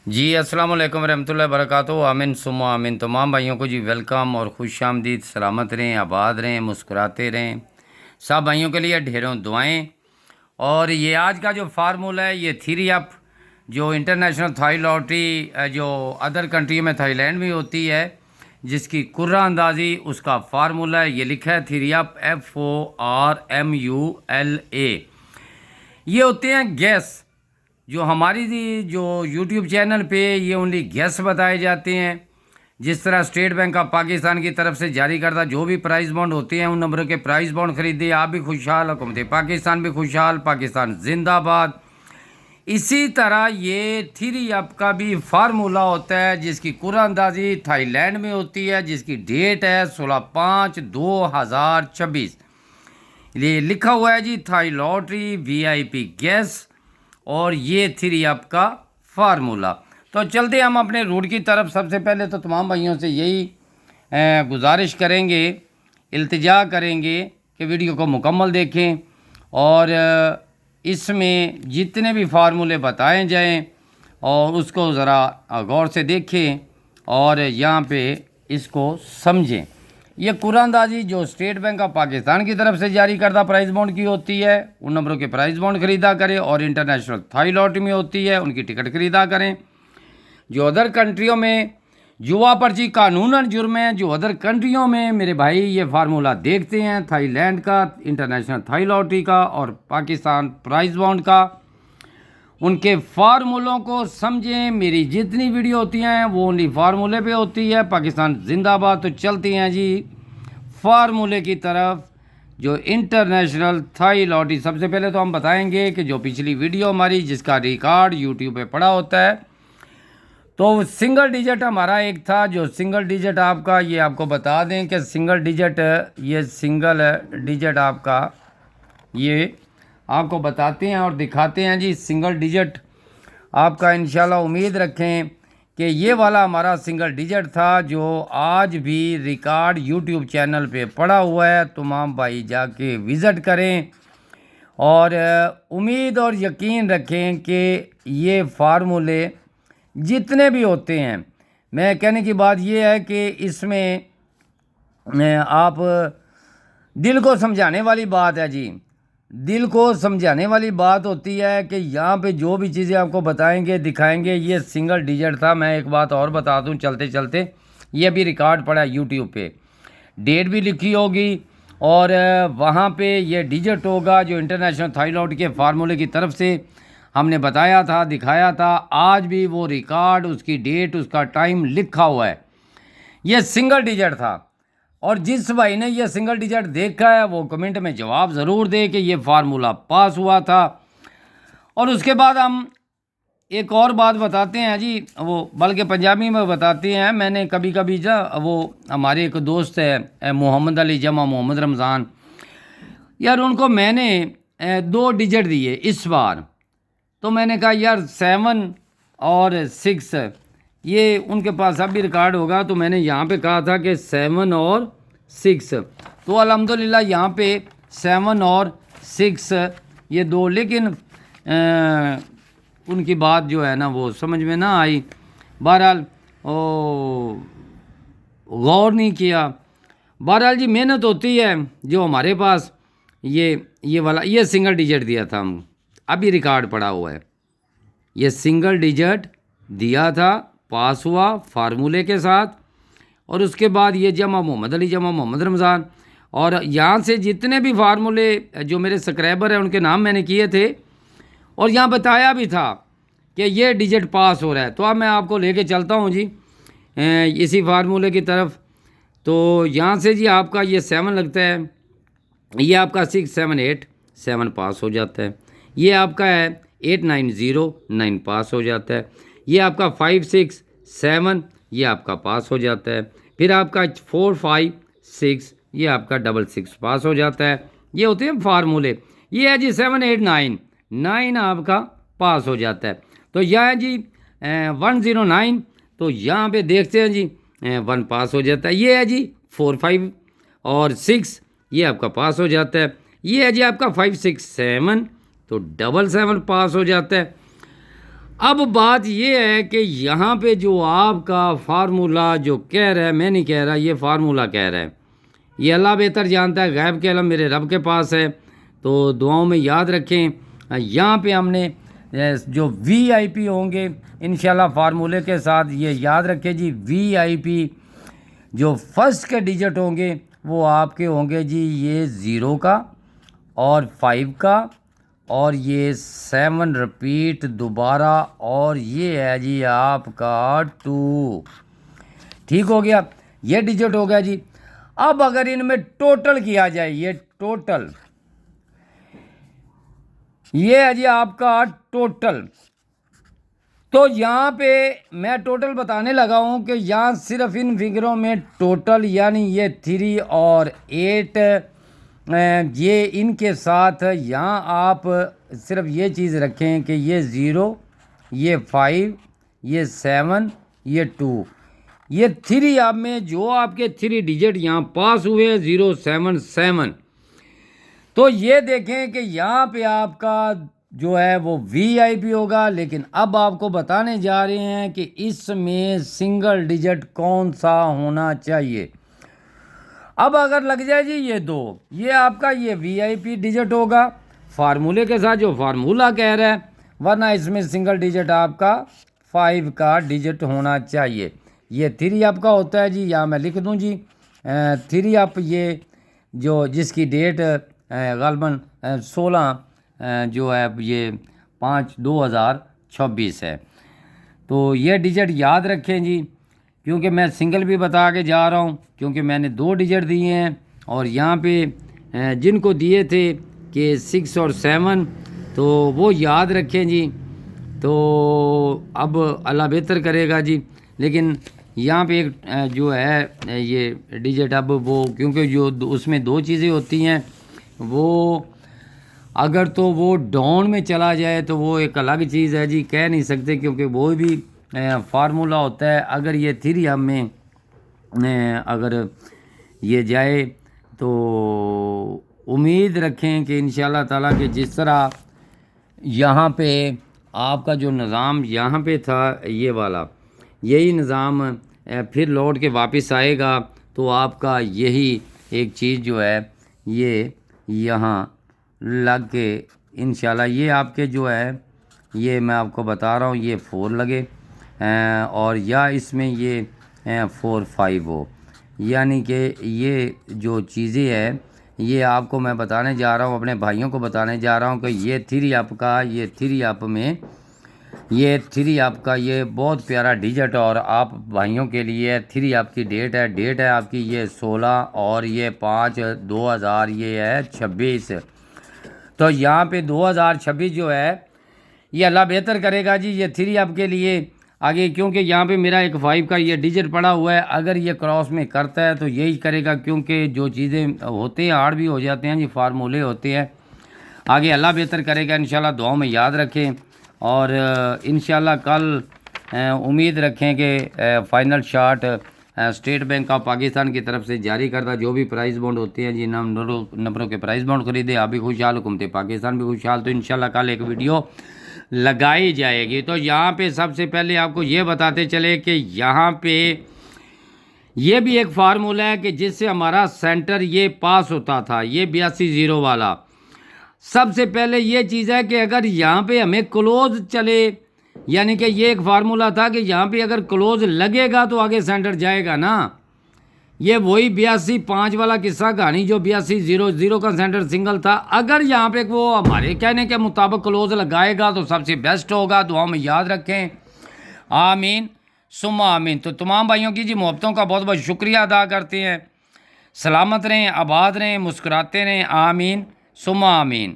जी अस्सलाम वालेकुम रहमतुल्लाहि बरकातहू। आमीन सुम्मा आमीन। तमाम भाइयों को जी वेलकम और खुश आमदीद। सलामत रहें, आबाद रहें, मुस्कुराते रहें। सब भाइयों के लिए ढेरों दुआएं। और ये आज का जो फार्मूला है ये थ्री अप, जो इंटरनेशनल थाई लॉटरी जो अदर कंट्री में थाईलैंड में होती है, जिसकी कुर्रा अंदाजी उसका फार्मूला है। ये लिखा है थ्री अप FORMULA। ये होते हैं गैस। जो हमारी जो यूट्यूब चैनल पे ये ओनली गैस बताए जाते हैं। जिस तरह स्टेट बैंक ऑफ पाकिस्तान की तरफ से जारी करता जो भी प्राइस बॉन्ड होते हैं, उन नंबरों के प्राइस बॉन्ड खरीदे, आप भी खुशहाल, हुकूमत पाकिस्तान भी खुशहाल, पाकिस्तान जिंदाबाद। इसी तरह ये थ्री अप का भी फार्मूला होता है, जिसकी कुर्रा अंदाजी थाईलैंड में होती है, जिसकी डेट है 16/5/2026। ये लिखा हुआ है जी थाई लॉटरी VIP गैस, और ये थ्री अप का फार्मूला। तो चलते हम अपने रूट की तरफ। सबसे पहले तो तमाम भाइयों से यही गुजारिश करेंगे, इल्तिजा करेंगे कि वीडियो को मुकम्मल देखें और इसमें जितने भी फार्मूले बताए जाएं और उसको ज़रा गौर से देखें और यहाँ पे इसको समझें। ये कुरानदाजी जो स्टेट बैंक ऑफ पाकिस्तान की तरफ से जारी करदा प्राइस बॉन्ड की होती है, उन नंबरों के प्राइस बॉन्ड खरीदा करें, और इंटरनेशनल थाई लॉटरी में होती है, उनकी टिकट खरीदा करें। जो अदर कंट्रियों में जुआ पर्ची कानूनन जुर्म है, जो अदर कंट्रियों में मेरे भाई ये फार्मूला देखते हैं थाईलैंड का, इंटरनेशनल थाई लॉटरी का और पाकिस्तान प्राइस बॉन्ड का, उनके फार्मूलों को समझें। मेरी जितनी वीडियो होती हैं वो ओनली फार्मूले पे होती है। पाकिस्तान जिंदाबाद। तो चलते हैं जी फार्मूले की तरफ, जो इंटरनेशनल थाई लॉटरी। सबसे पहले तो हम बताएंगे कि जो पिछली वीडियो हमारी जिसका रिकॉर्ड यूट्यूब पे पड़ा होता है, तो सिंगल डिजिट हमारा एक था। जो सिंगल डिजिट आपका, ये आपको बता दें कि सिंगल डिजिट, ये सिंगल डिजिट आपका, ये आपको बताते हैं और दिखाते हैं जी। सिंगल डिजिट आपका इंशाल्लाह उम्मीद रखें कि ये वाला हमारा सिंगल डिजिट था, जो आज भी रिकॉर्ड यूट्यूब चैनल पे पड़ा हुआ है। तमाम भाई जाके विज़िट करें और उम्मीद और यकीन रखें कि ये फार्मूले जितने भी होते हैं, मैं कहने की बात ये है कि इसमें आप दिल को समझाने वाली बात है जी। दिल को समझाने वाली बात होती है कि यहाँ पे जो भी चीज़ें आपको बताएंगे, दिखाएंगे, ये सिंगल डिजिट था। मैं एक बात और बता दूँ चलते चलते, ये भी रिकॉर्ड पड़ा है यूट्यूब पे, डेट भी लिखी होगी और वहाँ पे ये डिजिट होगा जो इंटरनेशनल थाई लॉटरी के फार्मूले की तरफ से हमने बताया था, दिखाया था। आज भी वो रिकॉर्ड, उसकी डेट, उसका टाइम लिखा हुआ है। ये सिंगल डिजिट था। और जिस भाई ने ये सिंगल डिजिट देखा है वो कमेंट में जवाब ज़रूर दे कि ये फार्मूला पास हुआ था। और उसके बाद हम एक और बात बताते हैं जी, वो बल्कि पंजाबी में बताते हैं। मैंने कभी कभी जा, वो हमारे एक दोस्त है मोहम्मद अली जमा मोहम्मद रमज़ान, यार उनको मैंने 2 डिजिट दिए इस बार। तो मैंने कहा यार 7 और 6, ये उनके पास अब भी रिकॉर्ड होगा। तो मैंने यहाँ पे कहा था कि 7 और 6, तो अल्हम्दुलिल्लाह यहाँ पे 7 और 6 ये 2, लेकिन उनकी बात जो है ना वो समझ में ना आई। बहरहाल गौर नहीं किया। बहरहाल जी मेहनत होती है। जो हमारे पास ये वाला ये सिंगल डिजिट दिया था, हम अभी रिकॉर्ड पड़ा हुआ है। ये सिंगल डिजिट दिया था, पास हुआ फार्मूले के साथ। और उसके बाद ये जमा मोहम्मद अली जमा मोहम्मद रमज़ान, और यहाँ से जितने भी फार्मूले जो मेरे सब्सक्राइबर हैं उनके नाम मैंने किए थे, और यहाँ बताया भी था कि ये डिजिट पास हो रहा है। तो अब मैं आपको लेके चलता हूँ जी इसी फार्मूले की तरफ। तो यहाँ से जी आपका ये 7 लगता है, ये आपका 6 7 8 7 पास हो जाता है। ये आपका है 8 9 0 9 पास हो जाता है। ये आपका 5 6 7 ये आपका पास हो जाता है। फिर आपका 4 5 6 ये आपका 6 6 पास हो जाता है। ये होते हैं फार्मूले। ये है जी 7 8 9 9 आपका पास हो जाता है। तो यह है जी 109, तो यहाँ पे देखते हैं जी 1 पास हो जाता है। ये है जी 4 5 और 6 ये आपका पास हो जाता है। ये है जी आपका 5 6 7, तो 7 7 पास हो जाता है। अब बात ये है कि यहाँ पे जो आपका फार्मूला जो कह रहा है, मैं नहीं कह रहा, ये फार्मूला कह रहा है, ये अल्लाह बेहतर जानता है, गैब के इल्म मेरे रब के पास है। तो दुआओं में याद रखें। यहाँ पे हमने जो VIP होंगे इंशाल्लाह फार्मूले के साथ, ये याद रखें जी, VIP जो फर्स्ट के डिजिट होंगे वो आपके होंगे जी ये 0 का और 5 का और ये 7 रिपीट दोबारा और ये है जी आपका 2। ठीक हो गया, ये डिजिट हो गया जी। अब अगर इनमें टोटल किया जाए, ये टोटल, ये है जी आपका टोटल। तो यहाँ पे मैं टोटल बताने लगा हूँ कि यहाँ सिर्फ इन फिगरों में टोटल यानी ये 3 और 8 ये इनके साथ यहाँ आप सिर्फ ये चीज़ रखें कि ये 0, ये 5, ये 7, ये 2, ये 3 आप में जो आपके 3 डिजिट यहाँ पास हुए हैं 0, 7, 7। तो ये देखें कि यहाँ पे आपका जो है वो VIP होगा। लेकिन अब आपको बताने जा रहे हैं कि इसमें सिंगल डिजिट कौन सा होना चाहिए। अब अगर लग जाए जी ये 2, ये आपका ये VIP डिजिट होगा फार्मूले के साथ जो फार्मूला कह रहा है, वरना इसमें सिंगल डिजिट आपका 5 का डिजिट होना चाहिए। ये 3 आपका होता है जी, यहाँ मैं लिख दूँ जी 3 आप, ये जो जिसकी डेट गालबन 16 जो है ये 5/2026 है। तो ये डिजिट याद रखें जी, क्योंकि मैं सिंगल भी बता के जा रहा हूँ, क्योंकि मैंने 2 डिजिट दिए हैं और यहाँ पे जिनको दिए थे कि 6 और 7, तो वो याद रखें जी। तो अब अल्लाह बेहतर करेगा जी। लेकिन यहाँ पे एक जो है ये डिजिट, अब वो क्योंकि जो उसमें 2 चीज़ें होती हैं, वो अगर तो वो डाउन में चला जाए तो वो एक अलग चीज़ है जी, कह नहीं सकते, क्योंकि वो भी फार्मूला होता है। अगर ये 3 हम में अगर ये जाए तो उम्मीद रखें कि इंशाल्लाह ताला कि जिस तरह यहाँ पे आपका जो निज़ाम यहाँ पे था ये वाला, यही निज़ाम फिर लौट के वापस आएगा। तो आपका यही एक चीज़ जो है ये यहाँ लग के इंशाल्लाह ये आपके जो है ये मैं आपको बता रहा हूँ ये 4 लगे और या इसमें ये 4, 5 हो, यानी कि ये जो चीज़ें हैं ये आपको मैं बताने जा रहा हूँ, अपने भाइयों को बताने जा रहा हूँ कि ये 3 आपका, ये 3 आप में ये 3 आपका ये बहुत प्यारा डिजिट और आप भाइयों के लिए 3 आपकी डेट है आपकी ये 16 और ये 5/2000 ये है 26। तो यहाँ पे 2026 जो है ये अल्लाह बेहतर करेगा जी, ये 3 आपके लिए आगे, क्योंकि यहाँ पे मेरा एक 5 का ये डिजिट पड़ा हुआ है। अगर ये क्रॉस में करता है तो यही करेगा, क्योंकि जो चीज़ें होते हैं हार्ड भी हो जाते हैं जी, फार्मूले होते हैं। आगे अल्लाह बेहतर करेगा इंशाल्लाह, दुआओं में याद रखें। और इंशाल्लाह कल उम्मीद रखें कि final shot state bank of Pakistan की तरफ से जारी करदा जो भी प्राइस बॉन्ड होते हैं जी, नंबरों के प्राइस बॉन्ड खरीदे, आप भी खुशहाल, हुकूमत पाकिस्तान भी खुशहाल। तो इंशाल्लाह कल एक वीडियो लगाई जाएगी। तो यहाँ पे सबसे पहले आपको ये बताते चले कि यहाँ पे ये भी एक फार्मूला है कि जिससे हमारा सेंटर ये पास होता था, ये 82-0 वाला। सबसे पहले ये चीज़ है कि अगर यहाँ पे हमें क्लोज चले, यानी कि ये एक फार्मूला था कि यहाँ पे अगर क्लोज लगेगा तो आगे सेंटर जाएगा ना। ये वही 82-5 वाला किस्सा कहानी जो 82-0 का सेंटर सिंगल था। अगर यहाँ पे वो हमारे कहने के मुताबिक क्लोज लगाएगा तो सबसे बेस्ट होगा। दुआ में याद रखें, आमीन सुम्मा आमीन। तो तमाम भाइयों की जी मोहब्बतों का बहुत बहुत शुक्रिया अदा करते हैं। सलामत रहें, आबाद रहें, मुस्कुराते रहें, आमीन सुम्मा आमीन।